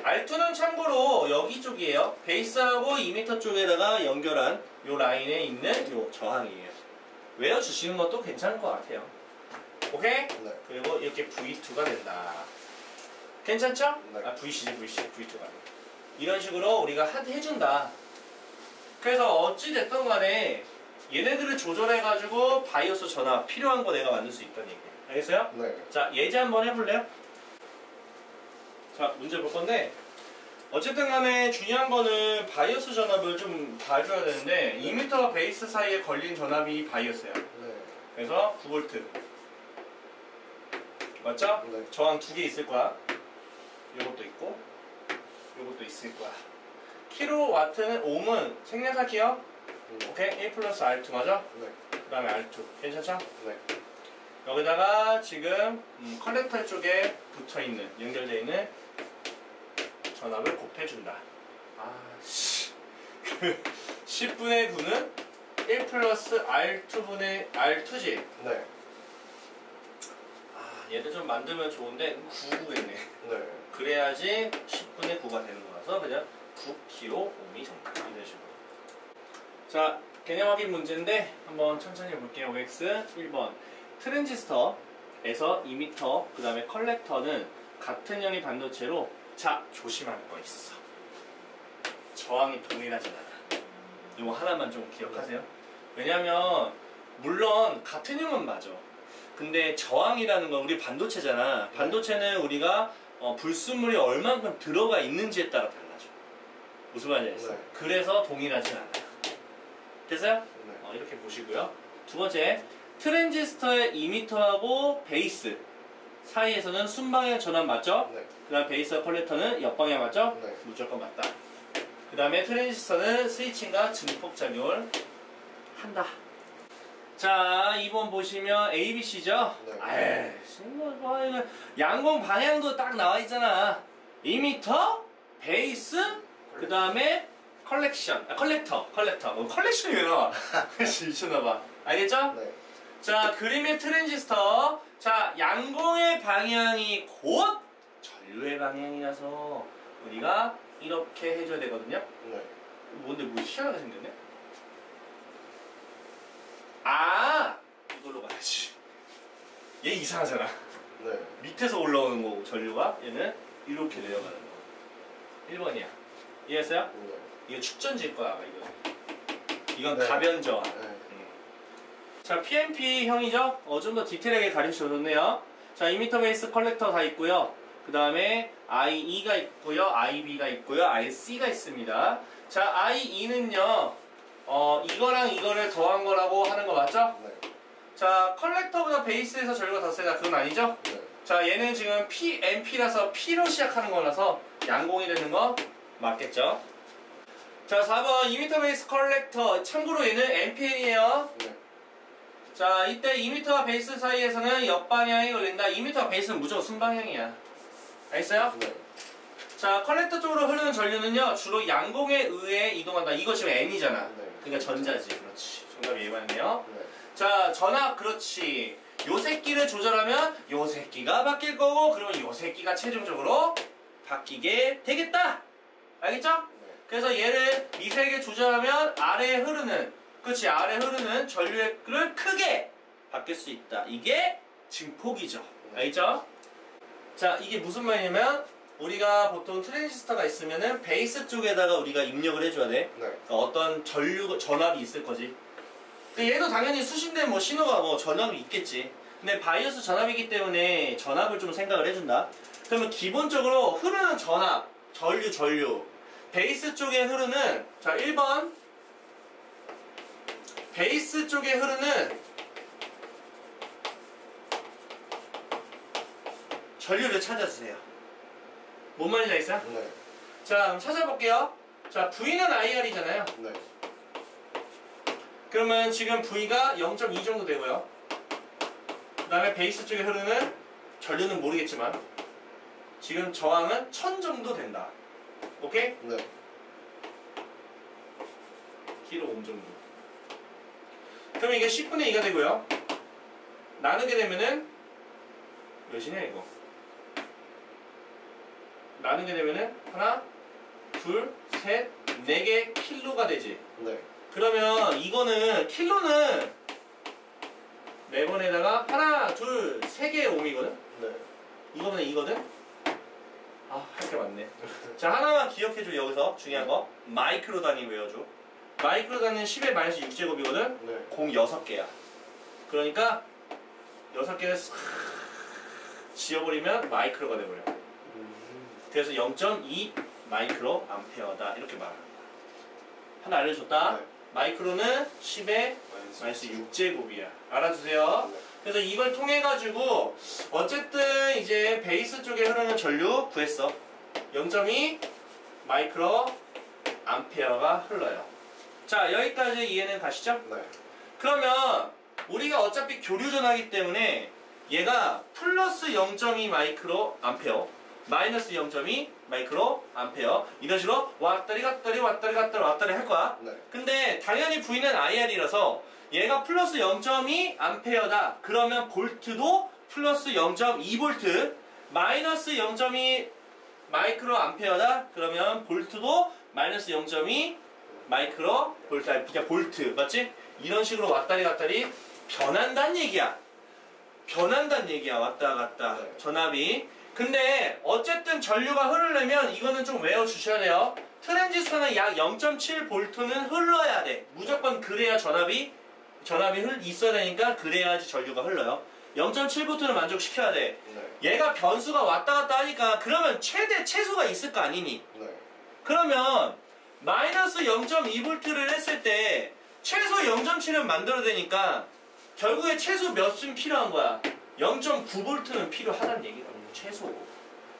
R2는 참고로 여기 쪽이에요. 베이스하고 2m 쪽에다가 연결한 요 라인에 있는 요 저항이에요. 외워주시는 것도 괜찮을 것 같아요. 오케이? 네. 그리고 이렇게 V2가 된다. 괜찮죠? 네. VC지 V2가 이런 식으로 우리가 해준다. 그래서 어찌됐든 간에 얘네들을 조절해가지고 바이오스 전압 필요한 거 내가 만들 수 있다는 얘기. 알겠어요? 네. 자, 예제 한번 해볼래요? 자, 문제 볼 건데 어쨌든 간에 중요한 거는 바이오스 전압을 좀 봐줘야 되는데 2m와 베이스 사이에 걸린 전압이 바이오스예요. 네. 그래서 9V 맞죠? 네. 저항 두 개 있을 거야. 요것도 있고 요것도 있을 거야. 킬로와트는 옴은 생략할게요. 오케이? 1 플러스 R2 맞아? 네. 그 다음에 R2 괜찮죠? 네. 여기다가 지금 컬렉터 쪽에 붙어있는 연결되어 있는 전압을 곱해준다. 아씨. 10분의 9는 1 플러스 R2분의 R2지. 네. 얘를 좀 만들면 좋은데 9겠네. 네. 그래야지 10분의 9가 되는 거라서 그냥 9kΩ이 정도 이런 식으로. 자, 개념 확인 문제인데 한번 천천히 해볼게요. OX 1번 트랜지스터에서 이미터 그 다음에 컬렉터는 같은 형의 반도체로 자, 조심할 거 있어. 저항이 동일하진 않아. 이거 하나만 좀 기억하세요. 왜냐면 물론 같은 형은 맞아. 근데 저항이라는 건 우리 반도체잖아. 반도체는 우리가 불순물이 얼만큼 들어가 있는지에 따라 달라져. 무슨 말인지 알겠어? 네. 그래서 동일하진 않아요. 됐어요? 네. 이렇게 보시고요. 두 번째, 트랜지스터의 이미터하고 베이스 사이에서는 순방향 전압 맞죠? 네. 그 다음 베이스와 컬렉터는 역방향 맞죠? 네. 무조건 맞다. 그 다음에 트랜지스터는 스위칭과 증폭작용을 한다. 자, 2번 보시면 ABC죠? 네. 이거 양공 방향도 딱 나와 있잖아. 이미터, 베이스, 그 다음에 컬렉터. 컬렉션이 왜 나와? 미쳤나봐. 알겠죠? 네. 자, 그림의 트랜지스터. 자, 양공의 방향이 곧 전류의 방향이라서 우리가 이렇게 해줘야 되거든요. 네. 뭔데 뭐 희한하게 생겼네? 이걸로 가야지. 얘 이상하잖아. 네. 밑에서 올라오는 거고 전류가 얘는 이렇게 내려가는 거. 1번이야. 이해했어요? 네. 이거 축전지일 거야 아마 이거. 이건 네. 가변 저항. 네. 자, PNP 형이죠? 좀 더 디테일하게 가르쳐줬네요. 자, 이미터 베이스 컬렉터 다 있고요. 그 다음에 IE가 있고요. IB가 있고요. IC가 있습니다. 자, IE는요. 이거랑 이거를 더한 거라고 하는 거 맞죠? 네. 자, 컬렉터보다 베이스에서 전류가 더 세다. 그건 아니죠? 네. 자, 얘는 지금 PNP라서 P로 시작하는 거라서 양공이 되는 거 맞겠죠? 자, 4번 이미터 베이스 컬렉터. 참고로 얘는 NPN이에요. 네. 자, 이때 이미터와 베이스 사이에서는 역방향이 걸린다. 이미터와 베이스는 무조건 순방향이야. 알겠어요? 네. 자, 컬렉터 쪽으로 흐르는 전류는요, 주로 양공에 의해 이동한다. 이거 지금 N이잖아. 네. 그러니까 전자지. 그렇지. 정답이 예반이네요. 네. 자, 전압, 그렇지. 요 새끼를 조절하면 요 새끼가 바뀔 거고, 그러면 요 새끼가 최종적으로 바뀌게 되겠다. 알겠죠? 네. 그래서 얘를 미세하게 조절하면 아래에 흐르는, 그렇지, 아래에 흐르는 전류를 크게 바뀔 수 있다. 이게 증폭이죠. 알겠죠? 자, 이게 무슨 말이냐면 우리가 보통 트랜지스터가 있으면은 베이스 쪽에다가 우리가 입력을 해줘야 돼. 네. 어떤 전압이 있을 거지. 근데 얘도 당연히 수신된 뭐 신호가 뭐 전압이 있겠지. 근데 바이오스 전압이기 때문에 전압을 좀 생각을 해준다. 그러면 기본적으로 흐르는 전압, 전류. 베이스 쪽에 흐르는, 자, 1번. 베이스 쪽에 흐르는 전류를 찾아주세요. 뭔 말인지 알겠어요? 네. 자, 그럼 찾아볼게요. 자, V는 IR이잖아요. 네. 그러면 지금 V가 0.2 정도 되고요. 그 다음에 베이스 쪽에 흐르는 전류는 모르겠지만 지금 저항은 1000 정도 된다. 오케이? 네. kΩ 정도. 그러면 이게 10분의 2가 되고요. 나누게 되면은 몇이냐 이거? 나누게 되면은 하나, 둘, 셋, 4개 킬로가 되지. 네. 그러면 이거는 킬로는 4번에다가 하나, 둘, 3개의 옴이거든? 네. 이거는 이거든? 할 게 많네. 자, 하나만 기억해줘. 여기서 중요한 거 마이크로 단위 외워줘. 마이크로 단위는 10의 마이너스 6제곱이거든? 네. 공 6개야. 그러니까 6개를 싹 지워버리면 마이크로가 돼버려. 그래서 0.2 마이크로 암페어다. 이렇게 말합니다. 하나 알려줬다. 네. 마이크로는 10의 마이너스 6제곱이야. 알아두세요. 네. 그래서 이걸 통해 가지고 어쨌든 이제 베이스 쪽에 흐르는 전류 구했어. 0.2 마이크로 암페어가 흘러요. 자, 여기까지 이해는 가시죠? 네. 그러면 우리가 어차피 교류 전하기 때문에 얘가 플러스 0.2 마이크로 암페어 마이너스 0.2 마이크로 암페어. 이런 식으로 왔다리 갔다리 왔다리 갔다리 왔다리 할 거야. 네. 근데 당연히 V는 IR이라서 얘가 플러스 0.2 암페어다. 그러면 볼트도 플러스 0.2 볼트, 마이너스 0.2 마이크로 암페어다. 그러면 볼트도 마이너스 0.2 마이크로 볼트, 그냥 볼트, 맞지? 이런 식으로 왔다리 갔다리 변한다는 얘기야. 변한다는 얘기야. 왔다 갔다. 네. 전압이. 근데 어쨌든 전류가 흐르려면 이거는 좀 외워주셔야 돼요. 트랜지스터는 약 0.7V는 흘러야 돼. 무조건 그래야 전압이 있어야 되니까 그래야지 전류가 흘러요. 0.7V는 만족시켜야 돼. 네. 얘가 변수가 왔다 갔다 하니까 그러면 최소가 있을 거 아니니? 네. 그러면 마이너스 0.2V를 했을 때 최소 0.7은 만들어야 되니까 결국에 최소 몇은 필요한 거야? 0.9V는 필요하다는 얘기라고. 최소.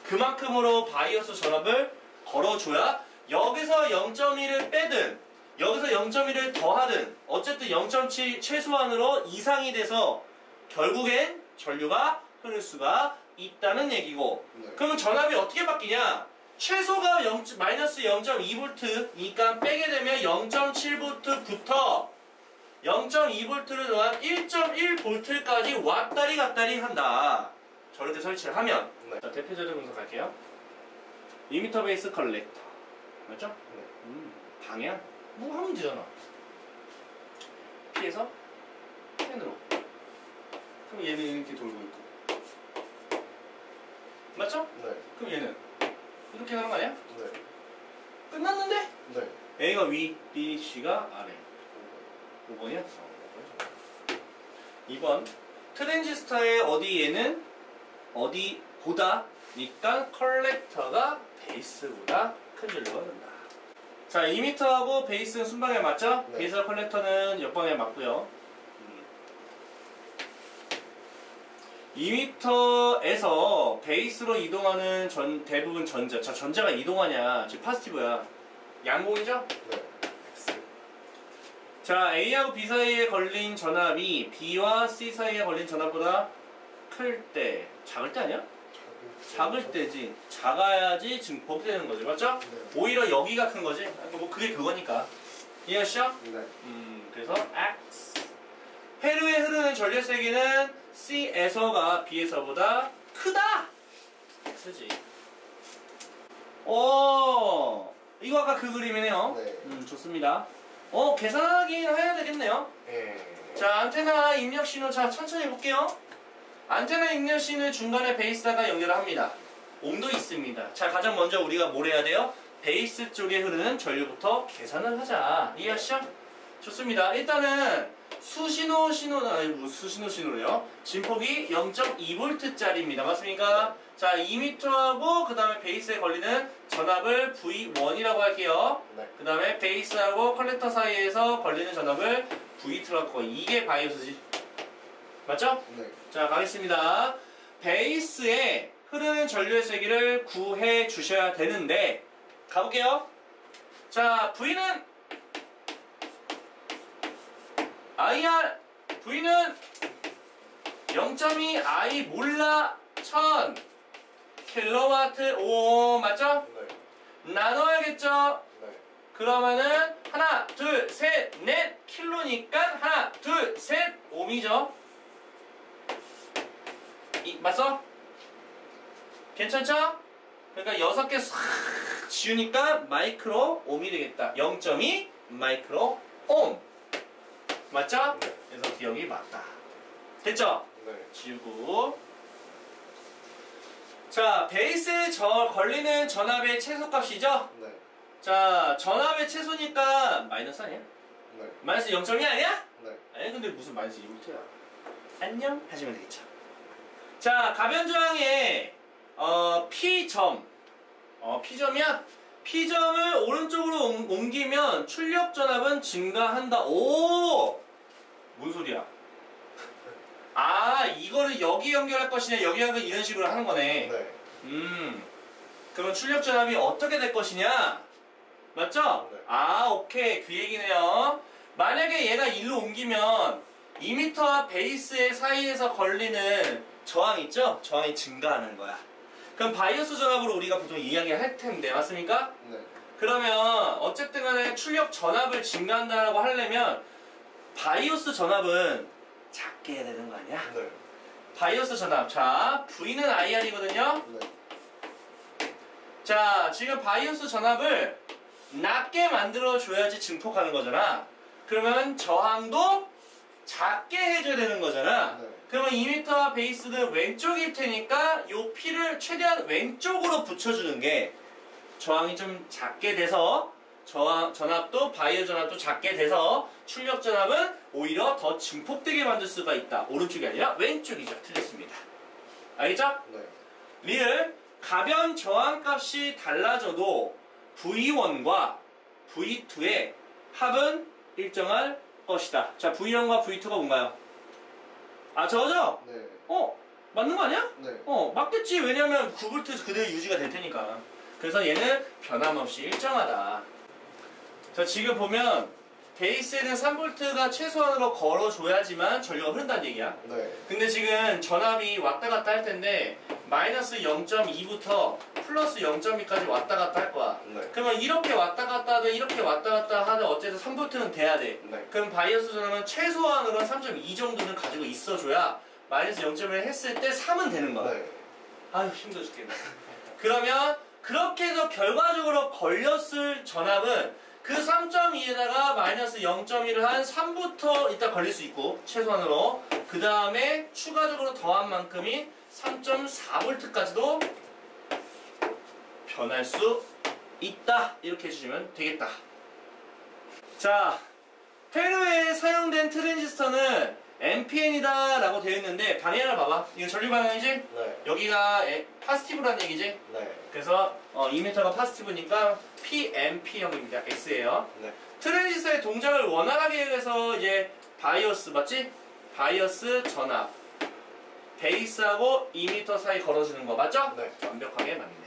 그만큼으로 바이오스 전압을 걸어줘야 여기서 0.1을 빼든 여기서 0.1을 더하든 어쨌든 0.7 최소한으로 이상이 돼서 결국엔 전류가 흐를 수가 있다는 얘기고. 네. 그러면 전압이 어떻게 바뀌냐? 최소가 마이너스 0.2V니까 빼게 되면 0.7V부터 0.2V를 더한 1.1V까지 왔다리 갔다리 한다. 저렇게 설치를 하면. 네. 자, 대표적으로 분석할게요. 이미터 베이스 컬렉터. 맞죠? 네. 방향? 뭐 하면 되잖아. P에서 N으로. 그럼 얘는 이렇게 돌고 있고. 맞죠? 네. 그럼 얘는 이렇게 가는 거 아니야? 네. 끝났는데? 네. A가 위, B, C가 아래. 5번이야? 2번. 트랜지스터의 어디 얘는 어디보다 니까 컬렉터가 베이스보다 큰 전류가 된다. 자, 이미터하고 베이스는 순방향 맞죠? 네. 베이스와 컬렉터는 옆방향 맞고요. 이미터에서 베이스로 이동하는 대부분 전자. 자, 전자가 이동하냐? 지금 파지티브야. 양봉이죠? 네. X. 자, A하고 B 사이에 걸린 전압이 B와 C 사이에 걸린 전압보다 클 때, 작을 때 아니야? 작을 때지. 작아야지 증폭되는 거지. 맞죠? 네. 오히려 여기가 큰 거지. 뭐 그게 그거니까. 이해하시죠? 네. 그래서 X. 회로에 흐르는 전류 세기는 C에서가 B에서보다 크다. X지. 이거 아까 그 그림이네요. 네. 좋습니다. 계산하긴 해야 되겠네요. 네. 자, 안테나 입력 신호. 자, 천천히 해볼게요. 안테나 입력 신호 중간에 베이스다가 연결을 합니다. 옴도 있습니다. 자, 가장 먼저 우리가 뭘 해야 돼요? 베이스 쪽에 흐르는 전류부터 계산을 하자. 이해하시죠? 좋습니다. 일단은 수신호래요. 진폭이 0.2V짜리입니다. 맞습니까? 자, 2m하고 그 다음에 베이스에 걸리는 전압을 V1이라고 할게요. 네. 그 다음에 베이스하고 컬렉터 사이에서 걸리는 전압을 V2라고 하고, 이게 바이오스지. 맞죠? 네. 자, 가겠습니다. 베이스에 흐르는 전류의 세기를 구해 주셔야 되는데, 가볼게요. 자, V는 IR, V는 0.2 I 몰라 1000 킬로와트 옴. 맞죠? 네. 나눠야겠죠? 네. 그러면은 하나, 둘, 셋, 넷 킬로니까 하나, 둘, 셋 옴이죠. 맞어? 괜찮죠? 그러니까 6개 싹 지우니까 마이크로 옴이 되겠다. 0.2 마이크로 옴. 맞죠? 네. 그래서 기억이 맞다. 됐죠? 네. 지우고. 자, 베이스에 걸리는 전압의 최소값이죠? 네. 자, 전압의 최소니까 마이너스 아니야? 네. 마이너스 0.2 아니야? 네. 아니, 근데 무슨 마이너스 2V야? 안녕? 하시면 되겠죠. 자, 가변저항에 P점. P점이야? P점을 오른쪽으로 옮기면 출력 전압은 증가한다. 오! 뭔 소리야? 아, 이거를 여기 연결할 것이냐, 여기 연결 이런 식으로 하는 거네. 네. 그럼 출력 전압이 어떻게 될 것이냐? 맞죠? 네. 아, 오케이. 그 얘기네요. 만약에 얘가 일로 옮기면 2m와 베이스의 사이에서 걸리는 저항 있죠? 저항이 증가하는 거야. 그럼 바이오스 전압으로 우리가 보통 이야기를 할 텐데 맞습니까? 네. 그러면 어쨌든 간에 출력 전압을 증가한다고 하려면 바이오스 전압은 작게 해야 되는 거 아니야? 네. 바이오스 전압. 자, V는 IR이거든요. 네. 자, 지금 바이오스 전압을 낮게 만들어줘야지 증폭하는 거잖아. 그러면 저항도 작게 해줘야 되는 거잖아. 네. 그러면 이미터와 베이스는 왼쪽일 테니까 이 P를 최대한 왼쪽으로 붙여주는 게 저항이 좀 작게 돼서 전압도 바이오 전압도 작게 돼서 출력 전압은 오히려 더 증폭되게 만들 수가 있다. 오른쪽이 아니라 왼쪽이죠. 틀렸습니다. 알겠죠? 네. 리을 가변 저항값이 달라져도 V1과 V2의 합은 일정할 것이다. 자, V1과 V2가 뭔가요? 아, 저거죠? 네. 맞는 거 아니야? 네. 맞겠지. 왜냐면 9V 그대로 유지가 될 테니까. 그래서 얘는 변함없이 일정하다. 자, 지금 보면 베이스에는 3V가 최소한으로 걸어줘야지만 전류가 흐른다는 얘기야. 네. 근데 지금 전압이 왔다 갔다 할 텐데 마이너스 0.2부터 플러스 0.2까지 왔다 갔다 할 거야. 네. 그러면 이렇게 왔다 갔다 하든 이렇게 왔다 갔다 하든 어쨌든 3V는 돼야 돼. 네. 그럼 바이오스 전압은 최소한으로 3.2 정도는 가지고 있어줘야 마이너스 0.1을 했을 때 3은 되는 거야. 네. 아유, 힘들어 죽겠네. 그러면 그렇게 해서 결과적으로 걸렸을 전압은 그 3.2에다가 마이너스 0.1을 한 3부터 이따 걸릴 수 있고 최소한으로 그 다음에 추가적으로 더한 만큼이 3.4V까지도 변할 수 있다. 이렇게 해주시면 되겠다. 자, 페루에 사용된 트랜지스터는 NPN이다 라고 되어 있는데 방향을 봐봐. 이거 전류 방향이지? 네. 여기가 파스티브라는 얘기지? 네. 그래서 2m가 파스티브니까 PMP형입니다. X예요. 네. 트랜지스터의 동작을 원활하게 해서 이제 바이오스 맞지? 바이오스 전압 베이스하고 2m 사이 걸어주는 거 맞죠? 네. 완벽하게 맞네.